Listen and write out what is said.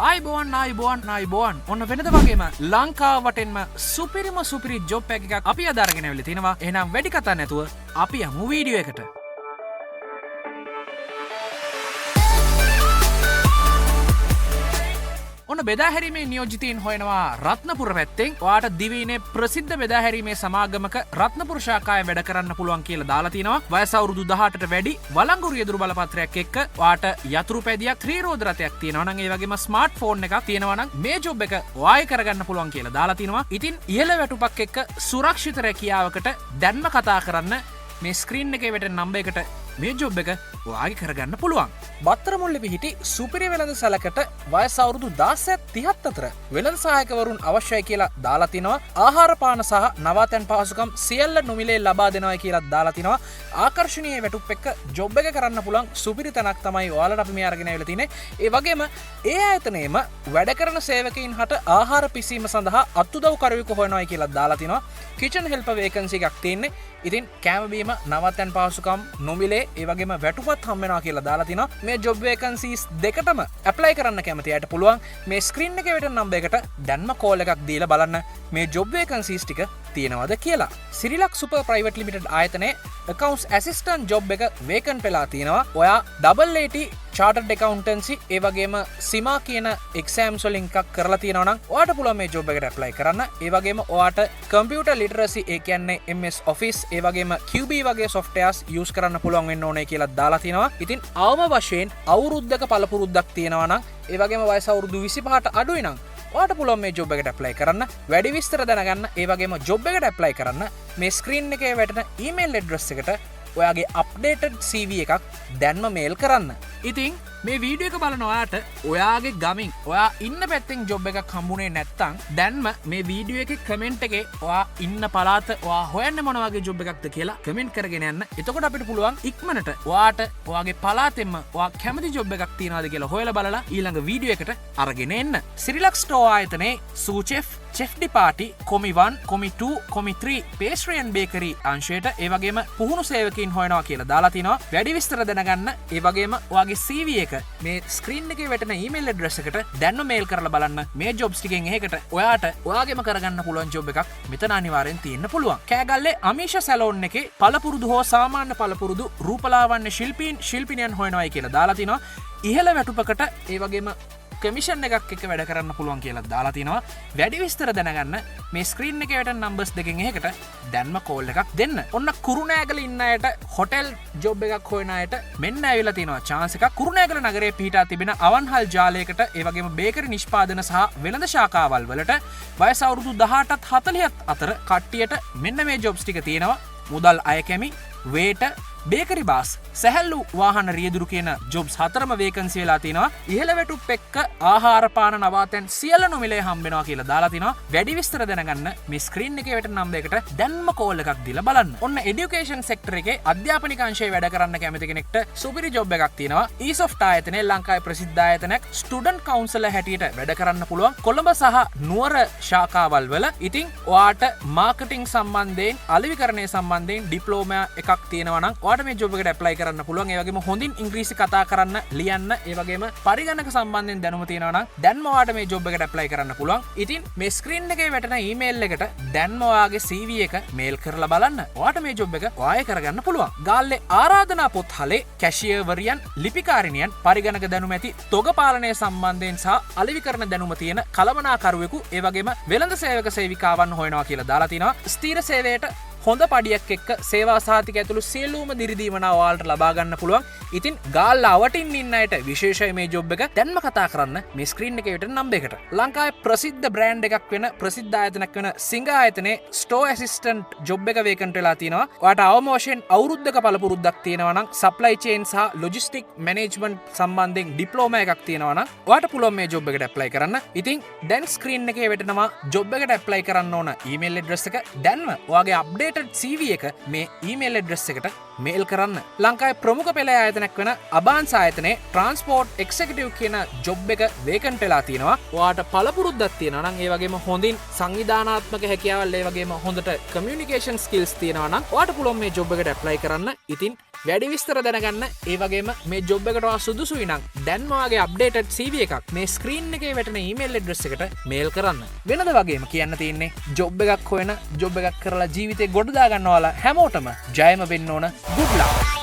ආයිබෝන් ඔන්න වෙනද වගේම ලංකාව වටෙන්ම සුපිරි ජොබ් එකක් අපි අදාරගෙන ඇවිල්ලා තිනවා. එහෙනම් වැඩි කතා නැතුව අපි යමු වීඩියෝ එකට. ඔන්න බෙදාහැරීමේ නියෝජිතයින් හොයනවා රත්නපුර පැත්තෙන්. ඔයාට දිවයිනේ ප්‍රසිද්ධ බෙදාහැරීමේ සමාගමක රත්නපුර ශාඛාවේ වැඩ කරන්න පුළුවන් කියලා දාලා තිනවා. වයස අවුරුදු 18ට වැඩි වළංගු රියදුරු බලපත්‍රයක් එක්ක ඔයාට යතුරු පැදියක් ත්‍රිරෝද රථයක් තියෙනවා නම් ඒ වගේම ස්මාර්ට් ෆෝන් එකක් තියෙනවා නම් මේ ජොබ් එක ඔයායි කරගන්න පුළුවන් කියලා දාලා තිනවා. ඉතින් ඉහළ වැටුපක් එක්ක සුරක්ෂිත රැකියාවකට දැන්ම කතා කරන්න මේ ස්ක්‍රීන් එකේ වැටෙන නම්බර් එකට මේ ජොබ් එක ඔයාගේ කරගන්න පුළුවන්. බත්තර මුල්ලේ පිහිටි සුපිරි වෙළඳ සැලකට වයස අවුරුදු 16-30 අතර වෙළඳ සහායකවරුන් අවශ්‍යයි කියලා දාලා තිනවා. ආහාර පාන සහ නවාතැන් පහසුකම් සියල්ල නොමිලේ ලබා දෙනවා කියලා දාලා තිනවා. ආකර්ෂණීය වැටුප් එක්ක ජොබ් එක කරන්න පුළුවන් සුපිරි තැනක් තමයි ඔයාලට අපි මේ අරගෙන ආවිලා තින්නේ. ඒ වගේම ඒ ආයතනයේම වැඩ කරන සේවකයින් හට ආහාර පිසීම සඳහා අත්උදව් කරුවෙකු හොයනවායි කියලා දාලා තිනවා. කිචන් හෙල්පර් වේකන්සි එකක් තියෙන්නේ. ඉතින් කෑම බීම නවාතැන් පහසුකම් නොමිලේ ඒ වගේම වැටුපත් හම්බ වෙනවා කියලා දාලා තිනවා. මේ ජොබ් වේකන්සීස් දෙකටම ඇප්ලයි කරන්න කැමති අයට පුළුවන් මේ ස්ක්‍රීන් එකේ වැටෙන නම්බර් එකට දැන්ම කෝල් එකක් දීලා බලන්න මේ ජොබ් වේකන්සීස් ටික තියෙනවද කියලා. සිරිලක් සුපර් ප්‍රයිවට් ලිමිටඩ් ආයතනයේ accounts assistant job එක වේකන්ට් වෙලා තියෙනවා. ඔයා AAT chartered accountancy ඒ වගේම සිමා කියන exams වලින් එකක් කරලා තියෙනවා නම් ඔයාට පුළුවන් මේ ජොබ් එකට ඇප්ලයි කරන්න. ඒ වගේම ඔයාට computer literacy ඒ කියන්නේ MS Office ඒ වගේම QB වගේ softwares use කරන්න පුළුවන් වෙන්න ඕනේ කියලා දාලා තිනවා. ඉතින් අවම වශයෙන් අවුරුද්දක පළපුරුද්දක් තියෙනවා නම් ඒ වගේම වයස අවුරුදු 25ට අඩුයි නම් ඔයාට පුළුවන් මේ ජොබ් එකට ඇප්ලයි කරන්න. වැඩි විස්තර දැනගන්න ඒ වගේම ජොබ් එකට ඇප්ලයි කරන්න මේ ස්ක්‍රීන් එකේ වැටෙන ඊමේල් ඇඩ්‍රස් එකට ඔයාගේ අප්ඩේටඩ් CV එකක් දැන්ම මේල් කරන්න. ඉතින් මේ වීඩියෝ එක බලන ඔයාට ඔයාගේ ගමින් ඔයා ඉන්න පැත්තෙන් ජොබ් එකක් හම්බුනේ නැත්තම් දැන්ම මේ වීඩියෝ එකේ කමෙන්ට් එකේ ඔයා ඉන්න පළාත ඔයා හොයන්නේ මොන වගේ ජොබ් එකක්ද කියලා කමෙන්ට් කරගෙන යන්න. එතකොට අපිට පුළුවන් ඉක්මනට ඔයාට ඔයාගේ පළාතෙන්ම ඔයා කැමති ජොබ් එකක් තියනවාද කියලා හොයලා බලලා ඊළඟ වීඩියෝ එකට අරගෙන එන්න. සිරිලක් ස්ටෝ ආයතනයේ සූචෙෆ් චෙෆ් ඩිපාටි කොමි 1 කොමි 2 කොමි 3 පේස්ට්‍රි ඇන්ඩ් බේකරි අංශයට ඒ වගේම පුහුණු සේවකයින් හොයනවා කියලා දාලා තිනවා. වැඩි විස්තර දැනගන්න ඒ වගේම ඔයාගේ CV එක මේ ස්ක්‍රීන් එකේ වැටෙන ඊමේල් ඇඩ්‍රස් එකට දැන්ම මේල් කරලා බලන්න මේ ජොබ්ස් ටිකෙන් එකකට ඔයාට ඔයාගේම කරගන්න පුළුවන් ජොබ් එකක් මෙතන අනිවාර්යෙන් තියෙන්න පුළුවන්. කෑගල්ලේ අමීෂා සැලෝන් එකේ පළපුරුදු හෝ සාමාන්‍ය පළපුරුදු රූපලාවන්‍ය ශිල්පීන් හොයනවායි කියලා දාලා තිනවා. ඉහළ වැටුපකට ඒ වගේම කමිෂන් එකක් එක වැඩ කරන්න පුළුවන් කියලා දාලා තිනවා. වැඩි විස්තර දැනගන්න මේ ස්ක්‍රීන් එකේ වැටෙන නම්බර්ස් දෙකෙන් එකකට දැන්ම කෝල් එකක් දෙන්න. ඔන්න කුරුණෑගල ඉන්න අයට හොටෙල් ජොබ් එකක් හොයන අයට මෙන්න ඇවිල්ලා තියෙනවා chance එකක්. කුරුණෑගල නගරයේ පිහිටා තිබෙන අවන්හල් ජාලයකට ඒ වගේම බේකරි නිෂ්පාදන සහ වෙළඳ ශාඛාවල් වලට වයස අවුරුදු 18ත් 40ත් අතර කට්ටියට මෙන්න මේ ජොබ්ස් ටික තියෙනවා. මුදල් අය කැමි වේට බේකරි බාස් සැහැල්ලු වාහන රියදුරු කියන ජොබ්ස් 4ම වේකන්සි වෙලා තිනවා. ඉහළ වැටුප් එක්ක ආහාර පාන නවාතැන් සියල්ල නොමිලේ හම්බ වෙනවා කියලා දාලා තිනවා. වැඩි විස්තර දැනගන්න මේ ස්ක්‍රීන් එකේ වැටෙන නම්බර් එකට දැන්ම කෝල් එකක් දීලා බලන්න. ඔන්න এডুকেෂන් සෙක්ටර් එකේ අධ්‍යාපනික අංශයේ වැඩ කරන්න කැමති කෙනෙක්ට සුපිරි ජොබ් එකක් තියෙනවා. ඊසොෆ්ට් ආයතනයේ ලංකාවේ ප්‍රසිද්ධ ආයතනයක් ස්ටුඩන්ට් කවුන්සලර් හැටියට වැඩ කරන්න පුළුවන් කොළඹ සහ නුවර ශාඛාවල් වල. ඉතින් ඔයාට මාකටිං සම්බන්ධයෙන් අලෙවිකරණය සම්බන්ධයෙන් ඩිප්ලෝමා එකක් තියෙනවා නම් ඔයාට මේ ජොබ් එකට ඇප්ලයි කරන්න පුළුවන්. ඒ වගේම හොඳින් ඉංග්‍රීසි කතා කරන්න ලියන්න ඒ වගේම පරිගණක සම්බන්ධයෙන් දැනුම තියෙනවා නම් දැන්ම ඔයාට මේ ජොබ් එකට ඇප්ලයි කරන්න පුළුවන්. ඉතින් මේ ස්ක්‍රීන් එකේ වැටෙන ඊමේල් එකට දැන්ම ඔයාගේ CV එක මේල් කරලා බලන්න. ඔයාට මේ ජොබ් එක ඔයායි කරගන්න පුළුවන්. ගාල්ලේ ආරාධනා පොත් හලේ කැෂියර්වරියන් ලිපිකාරිනියන් පරිගණක දැනුම ඇති තොග පාලනය සම්බන්ධයෙන් සහ අලෙවිකරණ දැනුම තියෙන කළමනාකරුවෙකු ඒ වගේම වෙළඳ සේවක සේවිකාවන් හොයනවා කියලා දාලා තිනවා. ස්ථීර සේවයට හොඳ පඩියක් එක්ක සේවා සහතික ඇතුළු සියලුම දිරිදීමනා ඔයාලට ලබා ගන්න පුළුවන්. ඉතින් ගාල්ලා අවටින් ඉන්න අයට විශේෂයි මේ ජොබ් එක. දැන්ම කතා කරන්න මේ ස්ක්‍රීන් එකේ වැටෙන නම්බර් එකට. ලංකාවේ ප්‍රසිද්ධ බ්‍රෑන්ඩ් එකක් වෙන ප්‍රසිද්ධ ආයතනයක් වෙන සිංහ ආයතනයේ ස්ටෝ ඇසිස්ටන්ට් ජොබ් එක වේකන්ට් වෙලා තියෙනවා. ඔයාට අවම වශයෙන් අවුරුද්දක පළපුරුද්දක් තියෙනවා නම් සප්ලයි චේන් සහ ලොජිස්ටික් මැනේජ්මන්ට් සම්බන්ධයෙන් ඩිප්ලෝමා එකක් තියෙනවා නම් ඔයාට පුළුවන් මේ ජොබ් එකට ඇප්ලයි කරන්න. ඉතින් දැන් ස්ක්‍රීන් එකේ වැටෙනවා ජොබ් එකට ඇප්ලයි කරන්න ඕන ඊමේල් ඇඩ්‍රස් එක. දැන්ම ඔයාගේ අප්ඩේටඩ් CV එක මේ ඊමේල් ඇඩ්‍රස් එකට මේල් කරන්න. ලංකාවේ ප්‍රමුඛ පෙළ ආයතනයක් වෙන අබාන්ස් ආයතනයේ ට්‍රාන්ස්පෝර්ට් එක්සිකියුටිව් කියන ජොබ් එක වේකන්ට් වෙලා තියෙනවා. ඔයාට පළපුරුද්දක් තියෙනවා නම් ඒ වගේම හොඳින් සංවිධානාත්මක හැකියාවල් ඒ වගේම හොඳට කමියුනිකේෂන් ස්කිල්ස් තියෙනවා නම් ඔයාට පුළුවන් මේ ජොබ් එකට ඇප්ලයි කරන්න. ඉතින් වැඩි විස්තර දැනගන්න ඒ වගේම මේ ජොබ් එකට සුදුසුයි නම් දැන්ම වගේ අප්ඩේටඩ් CV එකක් මේ ස්ක්‍රීන් එකේ වැටෙන ඊමේල් ඇඩ්‍රස් එකට මේල් කරන්න. වෙනද වගේම කියන්න තියෙන්නේ ජොබ් එකක් හොයන ජොබ් එකක් කරලා ජීවිතේ ගොඩ දා ගන්නවාලා හැමෝටම ජයම වෙන්න ඕන. good luck.